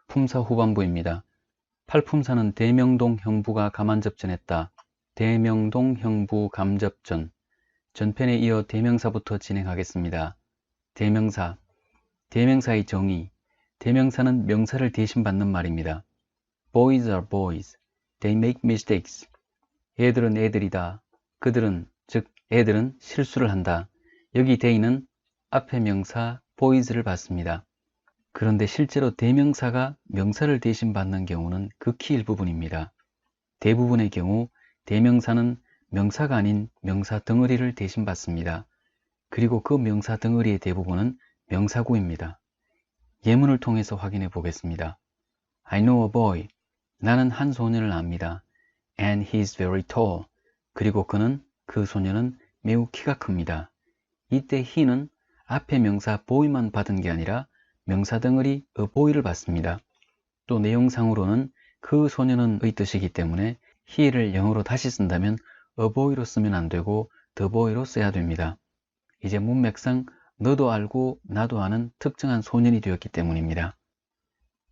품사 후반부입니다. 팔품사는 대명동 형부가 가만접전했다. 대명동 형부 감접전. 전편에 이어 대명사부터 진행하겠습니다. 대명사. 대명사의 정의. 대명사는 명사를 대신 받는 말입니다. Boys are boys. They make mistakes. 애들은 애들이다. 그들은, 즉 애들은 실수를 한다. 여기 they는 앞에 명사 boys를 받습니다. 그런데 실제로 대명사가 명사를 대신 받는 경우는 극히 일부분입니다. 대부분의 경우 대명사는 명사가 아닌 명사 덩어리를 대신 받습니다. 그리고 그 명사 덩어리의 대부분은 명사구입니다. 예문을 통해서 확인해 보겠습니다. I know a boy. 나는 한 소년을 압니다. And he's very tall. 그리고 그 소년은 매우 키가 큽니다. 이때 he는 앞에 명사 boy만 받은 게 아니라 명사 덩어리 a boy를 받습니다. 또 내용상으로는 그 소년은의 뜻이기 때문에 he를 영어로 다시 쓴다면 a boy로 쓰면 안 되고 the boy로 써야 됩니다. 이제 문맥상 너도 알고 나도 아는 특정한 소년이 되었기 때문입니다.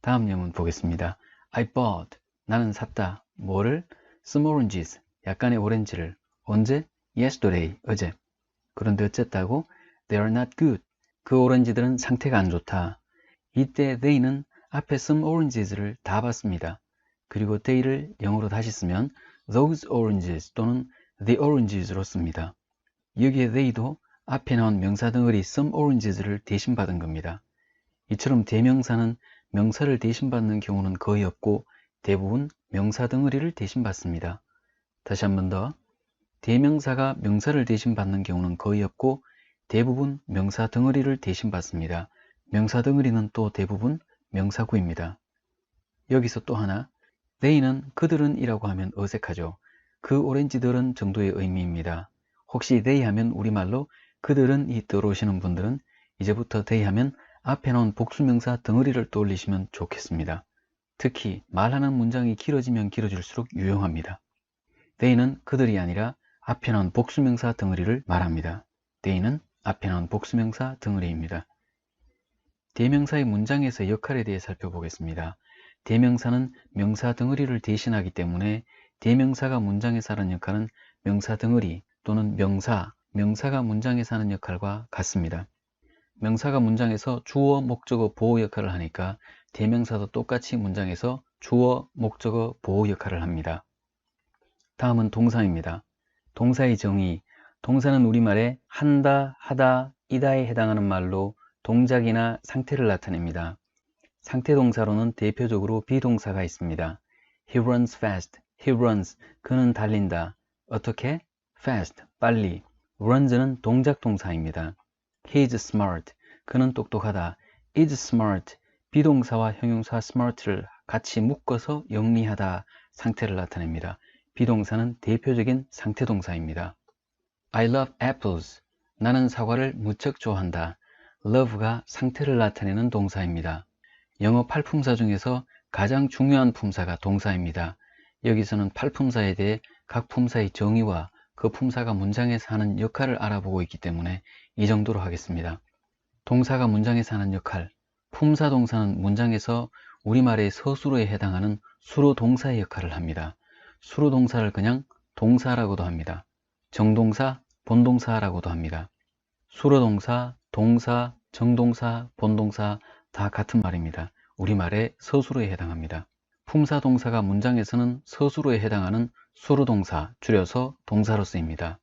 다음 예문 보겠습니다. I bought. 나는 샀다. 뭐를? Some oranges. 약간의 오렌지를. 언제? Yesterday. 어제. 그런데 어쨌다고? They are not good. 그 오렌지들은 상태가 안 좋다. 이때 they는 앞에 some oranges를 다 받습니다. 그리고 they를 영어로 다시 쓰면 those oranges 또는 the oranges로 씁니다. 여기에 they도 앞에 나온 명사 덩어리 some oranges를 대신 받은 겁니다. 이처럼 대명사는 명사를 대신 받는 경우는 거의 없고 대부분 명사 덩어리를 대신 받습니다. 다시 한 번 더. 대명사가 명사를 대신 받는 경우는 거의 없고 대부분 명사 덩어리를 대신 받습니다. 명사 덩어리는 또 대부분 명사구입니다. 여기서 또 하나, they는 그들은 이라고 하면 어색하죠. 그 오렌지들은 정도의 의미입니다. 혹시 they 하면 우리말로 그들은 이 떠오르시는 분들은 이제부터 they 하면 앞에 나온 복수명사 덩어리를 떠올리시면 좋겠습니다. 특히 말하는 문장이 길어지면 길어질수록 유용합니다. they는 그들이 아니라 앞에 나온 복수명사 덩어리를 말합니다. they는 앞에 나온 복수명사 덩어리입니다. 대명사의 문장에서 역할에 대해 살펴보겠습니다. 대명사는 명사 덩어리를 대신하기 때문에 대명사가 문장에서 하는 역할은 명사 덩어리 또는 명사가 문장에서 하는 역할과 같습니다. 명사가 문장에서 주어, 목적어, 보호 역할을 하니까 대명사도 똑같이 문장에서 주어, 목적어, 보호 역할을 합니다. 다음은 동사입니다. 동사의 정의. 동사는 우리말에 한다, 하다, 이다에 해당하는 말로 동작이나 상태를 나타냅니다. 상태 동사로는 대표적으로 비동사가 있습니다. He runs fast. He runs. 그는 달린다. 어떻게? Fast. 빨리. runs는 동작 동사입니다. He is smart. 그는 똑똑하다. is smart. 비동사와 형용사 smart를 같이 묶어서 영리하다 상태를 나타냅니다. 비동사는 대표적인 상태 동사입니다. I love apples. 나는 사과를 무척 좋아한다. love가 상태를 나타내는 동사입니다. 영어 8품사 중에서 가장 중요한 품사가 동사입니다. 여기서는 8품사에 대해 각 품사의 정의와 그 품사가 문장에서 하는 역할을 알아보고 있기 때문에 이 정도로 하겠습니다. 동사가 문장에서 하는 역할. 품사 동사는 문장에서 우리말의 서술어에 해당하는 수로 동사의 역할을 합니다. 수로 동사를 그냥 동사라고도 합니다. 정동사, 본동사라고도 합니다. 수로 동사, 동사, 정동사, 본동사 다 같은 말입니다. 우리말의 서술어에 해당합니다. 품사 동사가 문장에서는 서술어에 해당하는 수로 동사, 줄여서 동사로 쓰입니다.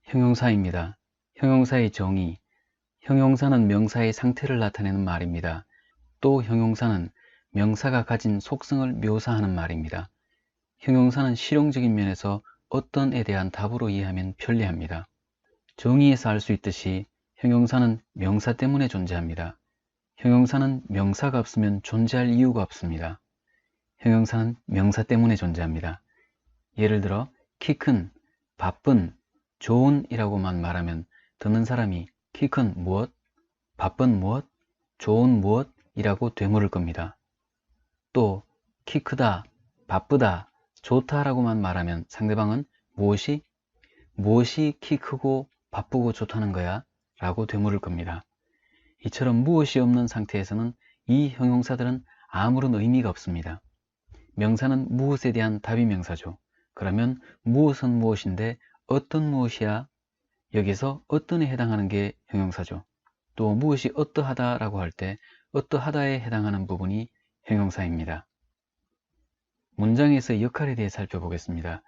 형용사입니다. 형용사의 정의. 형용사는 명사의 상태를 나타내는 말입니다. 또 형용사는 명사가 가진 속성을 묘사하는 말입니다. 형용사는 실용적인 면에서 어떤 에 대한 답으로 이해하면 편리합니다. 정의에서 알 수 있듯이 형용사는 명사 때문에 존재합니다. 형용사는 명사가 없으면 존재할 이유가 없습니다. 형용사는 명사 때문에 존재합니다. 예를 들어 키 큰, 바쁜, 좋은 이라고만 말하면 듣는 사람이 키 큰 무엇, 바쁜 무엇, 좋은 무엇 이라고 되물을 겁니다. 또 키 크다, 바쁘다, 좋다 라고만 말하면 상대방은 무엇이 키 크고 바쁘고 좋다는 거야? 라고 되물을 겁니다. 이처럼 무엇이 없는 상태에서는 이 형용사들은 아무런 의미가 없습니다. 명사는 무엇에 대한 답이 명사죠. 그러면 무엇은 무엇인데 어떤 무엇이야? 여기서 어떤에 해당하는 게 형용사죠. 또 무엇이 어떠하다 라고 할 때 어떠하다에 해당하는 부분이 형용사입니다. 문장에서의 역할에 대해 살펴보겠습니다.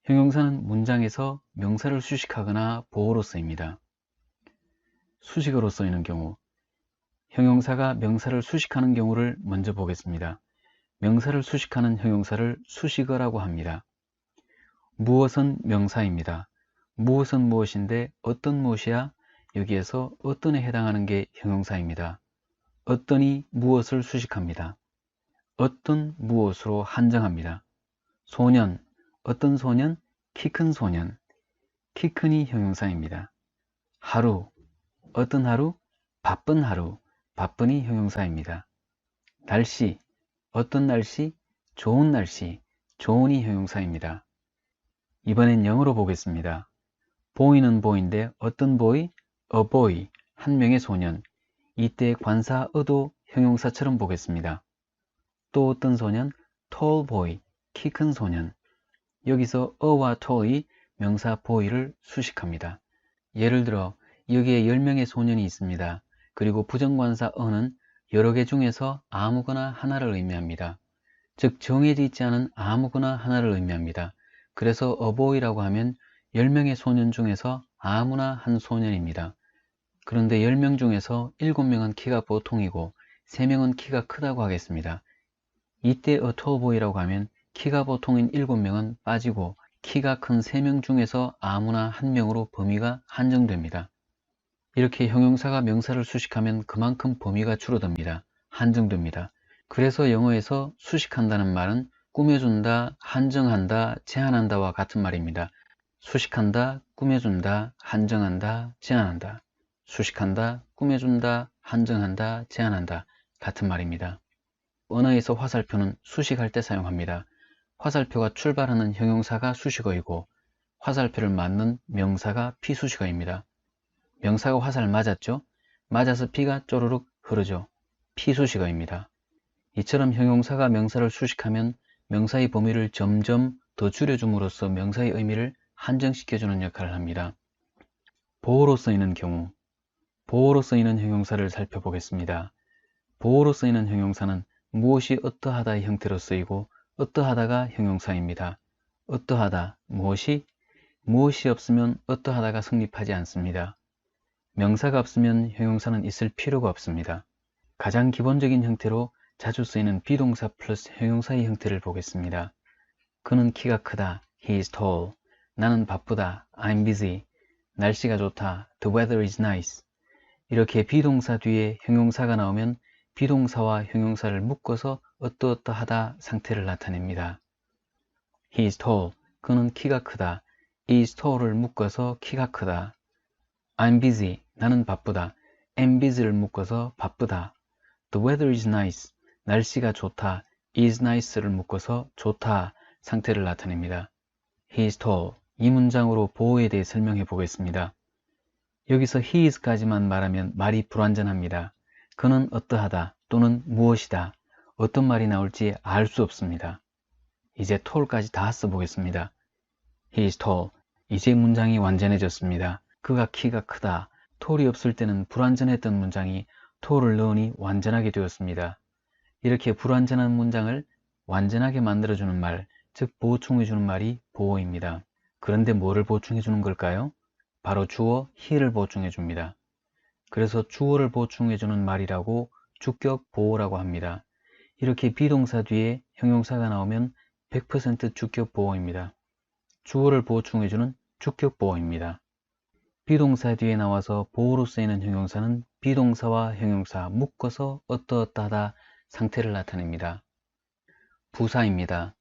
형용사는 문장에서 명사를 수식하거나 보호로 쓰입니다. 수식어로 쓰이는 경우, 형용사가 명사를 수식하는 경우를 먼저 보겠습니다. 명사를 수식하는 형용사를 수식어라고 합니다. 무엇은 명사입니다. 무엇은 무엇인데 어떤 무엇이야? 여기에서 어떤에 해당하는 게 형용사입니다. 어떤이 무엇을 수식합니다. 어떤 무엇으로 한정합니다. 소년, 어떤 소년? 키 큰 소년. 키 큰이 형용사입니다. 하루, 어떤 하루? 바쁜 하루. 바쁜이 형용사입니다. 날씨, 어떤 날씨? 좋은 날씨. 좋은이 형용사입니다. 이번엔 영어로 보겠습니다. 보이는 보이인데 어떤 보이? A boy, 한 명의 소년. 이때 관사 어도 형용사처럼 보겠습니다. 또 어떤 소년? tall boy, 키 큰 소년. 여기서 a와 tall이 명사 boy를 수식합니다. 예를 들어 여기에 10명의 소년이 있습니다. 그리고 부정관사 a는 여러 개 중에서 아무거나 하나를 의미합니다. 즉 정해져 있지 않은 아무거나 하나를 의미합니다. 그래서 a boy라고 하면 10명의 소년 중에서 아무나 한 소년입니다. 그런데 10명 중에서 7명은 키가 보통이고 3명은 키가 크다고 하겠습니다. 이때 a tall boy라고 하면 키가 보통인 7명은 빠지고 키가 큰 3명 중에서 아무나 한 명으로 범위가 한정됩니다. 이렇게 형용사가 명사를 수식하면 그만큼 범위가 줄어듭니다. 한정됩니다. 그래서 영어에서 수식한다는 말은 꾸며준다, 한정한다, 제한한다와 같은 말입니다. 수식한다, 꾸며준다, 한정한다, 제한한다. 수식한다, 꾸며준다, 한정한다, 제한한다. 같은 말입니다. 언어에서 화살표는 수식할 때 사용합니다. 화살표가 출발하는 형용사가 수식어이고 화살표를 맞는 명사가 피수식어입니다. 명사가 화살 맞았죠? 맞아서 피가 쪼르륵 흐르죠. 피수식어입니다. 이처럼 형용사가 명사를 수식하면 명사의 범위를 점점 더 줄여줌으로써 명사의 의미를 한정시켜주는 역할을 합니다. 보호로 쓰이는 경우, 보호로 쓰이는 형용사를 살펴보겠습니다. 보호로 쓰이는 형용사는 무엇이 어떠하다의 형태로 쓰이고 어떠하다가 형용사입니다. 어떠하다, 무엇이 없으면 어떠하다가 성립하지 않습니다. 명사가 없으면 형용사는 있을 필요가 없습니다. 가장 기본적인 형태로 자주 쓰이는 비동사 플러스 형용사의 형태를 보겠습니다. 그는 키가 크다, he is tall. 나는 바쁘다, I'm busy. 날씨가 좋다, the weather is nice. 이렇게 비동사 뒤에 형용사가 나오면 비동사와 형용사를 묶어서 어떠어떠하다 상태를 나타냅니다. He is tall. 그는 키가 크다. is tall을 묶어서 키가 크다. I'm busy. 나는 바쁘다. am busy를 묶어서 바쁘다. The weather is nice. 날씨가 좋다. is nice를 묶어서 좋다 상태를 나타냅니다. He is tall. 이 문장으로 보호에 대해 설명해 보겠습니다. 여기서 he is까지만 말하면 말이 불완전합니다. 그는 어떠하다 또는 무엇이다. 어떤 말이 나올지 알 수 없습니다. 이제 tall까지 다 써보겠습니다. He is tall. 이제 문장이 완전해졌습니다. 그가 키가 크다. tall이 없을 때는 불완전했던 문장이 tall을 넣으니 완전하게 되었습니다. 이렇게 불완전한 문장을 완전하게 만들어주는 말, 즉 보충해주는 말이 보호입니다. 그런데 뭐를 보충해주는 걸까요? 바로 주어 he를 보충해줍니다. 그래서 주어를 보충해주는 말이라고 주격 보호라고 합니다. 이렇게 비동사 뒤에 형용사가 나오면 100% 주격 보호입니다. 주어를 보충해주는 주격 보호입니다. 비동사 뒤에 나와서 보호로 쓰이는 형용사는 비동사와 형용사 묶어서 어떠어떠하다 상태를 나타냅니다. 부사입니다.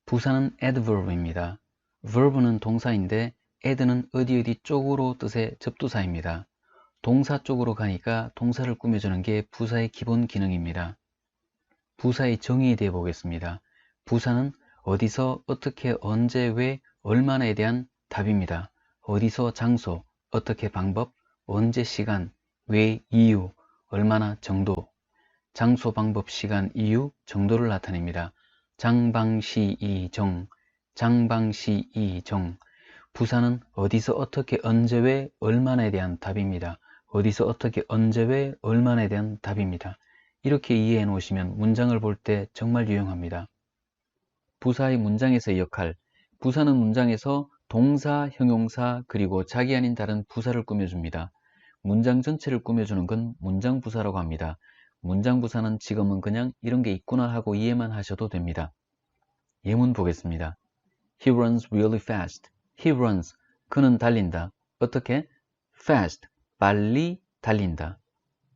부사는 adverb입니다. verb는 동사인데 add는 어디 쪽으로 뜻의 접두사입니다. 동사 쪽으로 가니까 동사를 꾸며주는 게 부사의 기본 기능입니다. 부사의 정의에 대해 보겠습니다. 부사는 어디서, 어떻게, 언제, 왜, 얼마나에 대한 답입니다. 어디서, 장소, 어떻게, 방법, 언제, 시간, 왜, 이유, 얼마나, 정도. 장소, 방법, 시간, 이유, 정도를 나타냅니다. 장방시이정, 장방시이정. 부사는 어디서 어떻게 언제 왜 얼마나에 대한 답입니다. 어디서 어떻게 언제 왜 얼마나에 대한 답입니다. 이렇게 이해해 놓으시면 문장을 볼 때 정말 유용합니다. 부사의 문장에서의 역할. 부사는 문장에서 동사, 형용사, 그리고 자기 아닌 다른 부사를 꾸며줍니다. 문장 전체를 꾸며주는 건 문장 부사라고 합니다. 문장 부사는 지금은 그냥 이런 게 있구나 하고 이해만 하셔도 됩니다. 예문 보겠습니다. He runs really fast. He runs. 그는 달린다. 어떻게? Fast. 빨리 달린다.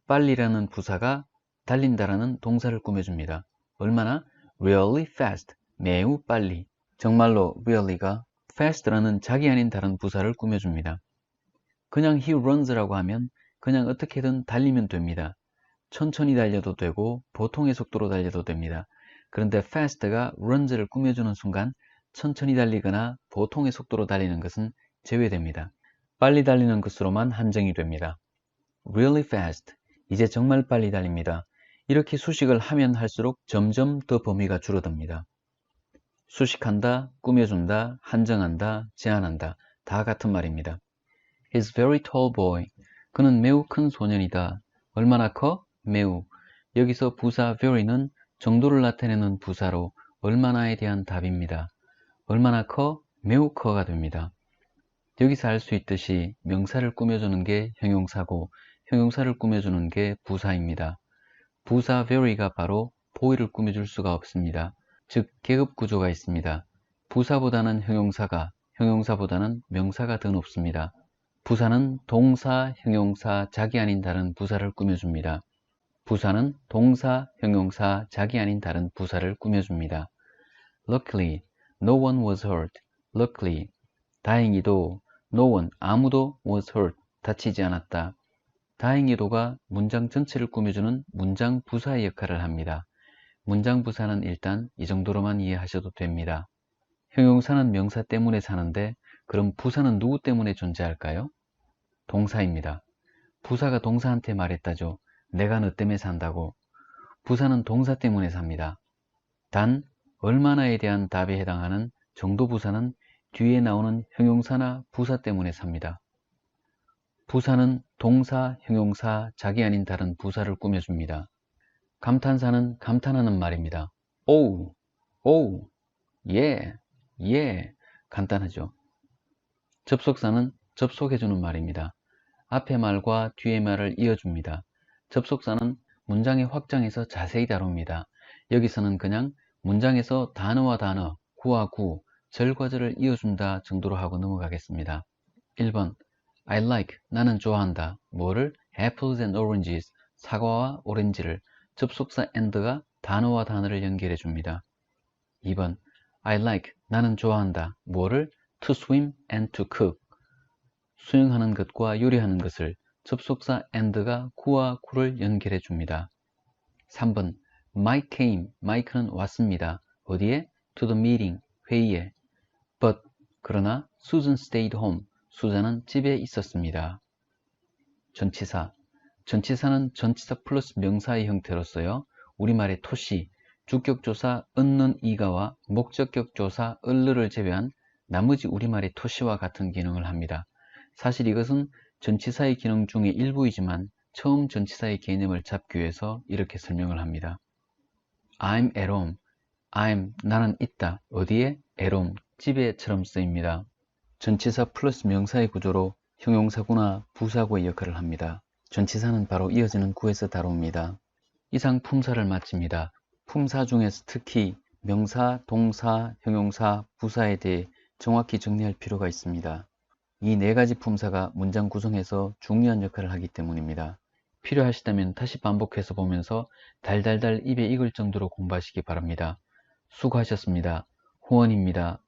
빨리라는 부사가 달린다라는 동사를 꾸며줍니다. 얼마나? Really fast. 매우 빨리. 정말로 really가 fast라는 자기 아닌 다른 부사를 꾸며줍니다. 그냥 he runs라고 하면 그냥 어떻게든 달리면 됩니다. 천천히 달려도 되고 보통의 속도로 달려도 됩니다. 그런데 fast가 runs를 꾸며주는 순간 천천히 달리거나 보통의 속도로 달리는 것은 제외됩니다. 빨리 달리는 것으로만 한정이 됩니다. Really fast. 이제 정말 빨리 달립니다. 이렇게 수식을 하면 할수록 점점 더 범위가 줄어듭니다. 수식한다, 꾸며준다, 한정한다, 제한한다. 다 같은 말입니다. He's very tall boy. 그는 매우 큰 소년이다. 얼마나 커? 매우. 여기서 부사 very는 정도를 나타내는 부사로 얼마나에 대한 답입니다. 얼마나 커? 매우 커가 됩니다. 여기서 알 수 있듯이 명사를 꾸며주는 게 형용사고 형용사를 꾸며주는 게 부사입니다. 부사 very가 바로 boy를 꾸며줄 수가 없습니다. 즉 계급 구조가 있습니다. 부사보다는 형용사가, 형용사보다는 명사가 더 높습니다. 부사는 동사, 형용사, 자기 아닌 다른 부사를 꾸며줍니다. 부사는 동사, 형용사, 자기 아닌 다른 부사를 꾸며줍니다. Luckily, no one was hurt. Luckily, 다행히도 no one, 아무도 was hurt, 다치지 않았다. 다행히도가 문장 전체를 꾸며주는 문장 부사의 역할을 합니다. 문장 부사는 일단 이 정도로만 이해하셔도 됩니다. 형용사는 명사 때문에 사는데 그럼 부사는 누구 때문에 존재할까요? 동사입니다. 부사가 동사한테 말했다죠. 내가 너 때문에 산다고. 부사는 동사 때문에 삽니다. 단 얼마나에 대한 답에 해당하는 정도 부사는 뒤에 나오는 형용사나 부사 때문에 삽니다. 부사는 동사, 형용사, 자기 아닌 다른 부사를 꾸며줍니다. 감탄사는 감탄하는 말입니다. 오우, 오우, 예, 예, 간단하죠. 접속사는 접속해주는 말입니다. 앞의 말과 뒤의 말을 이어줍니다. 접속사는 문장의 확장에서 자세히 다룹니다. 여기서는 그냥 문장에서 단어와 단어, 구와 구, 절과 절을 이어준다 정도로 하고 넘어가겠습니다. 1번 I like, 나는 좋아한다. 뭐를? Apples and oranges, 사과와 오렌지를. 접속사 and가 단어와 단어를 연결해 줍니다. 2번 I like, 나는 좋아한다. 뭐를? To swim and to cook, 수영하는 것과 요리하는 것을. 접속사 and가 구와 구를 연결해 줍니다. 3번 Mike came, Mike는 왔습니다. 어디에? To the meeting, 회의에. But, 그러나 Susan stayed home, 수잔은 집에 있었습니다. 전치사. 전치사는 전치사 플러스 명사의 형태로서요. 우리말의 토시, 주격조사 은는 이가와 목적격조사 을르를 제외한 나머지 우리말의 토시와 같은 기능을 합니다. 사실 이것은 전치사의 기능 중의 일부이지만 처음 전치사의 개념을 잡기 위해서 이렇게 설명을 합니다. I'm at home. I'm, 나는 있다. 어디에? at home, 집에처럼 쓰입니다. 전치사 플러스 명사의 구조로 형용사구나 부사구의 역할을 합니다. 전치사는 바로 이어지는 구에서 다룹니다. 이상 품사를 마칩니다. 품사 중에서 특히 명사, 동사, 형용사, 부사에 대해 정확히 정리할 필요가 있습니다. 이 네 가지 품사가 문장 구성에서 중요한 역할을 하기 때문입니다. 필요하시다면 다시 반복해서 보면서 달달달 입에 익을 정도로 공부하시기 바랍니다. 수고하셨습니다. 호원입니다.